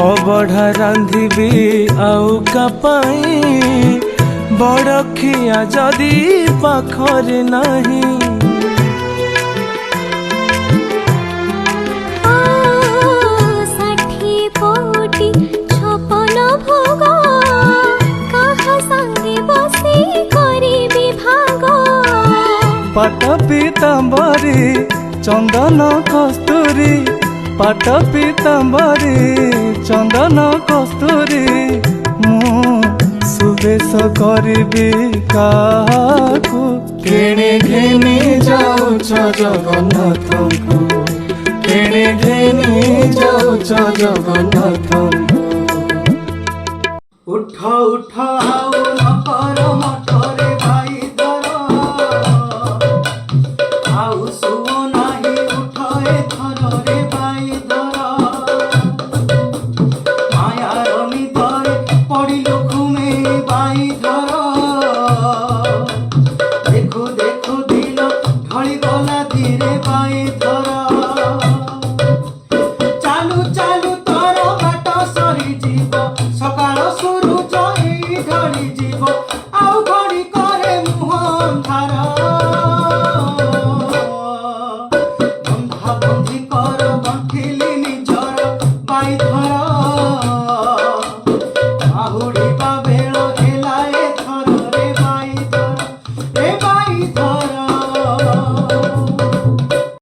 अबढ़ा रांधिबी आउ कापाई बड़ खिया जदि पाखरे नहीं पाट पीताम्बरी चंदन कस्तूरी पाट पीताम्बरी चंदन कस्तूरी मु सुबेश करिबी काकू केणे घेनी जाउछ जगन्नाथଙ୍କୁ केणे घेनी जाउछ जगन्नाथଙ୍କୁ उठ उठ आउ मकर मठरे भाई धर आउ सुव नाही उठ एथरे भाई धर मायार निदरे पड़िलु घुमे भाई धर देखु देखु दिन ढली गला धीरे भाई धर चालू चालू तोर बाट सरी जीव सकाळ सूरज एई ढली जीव आउ घड़ी करे मुह अंधार बंधा बंधी कर बंधिली निजर बाई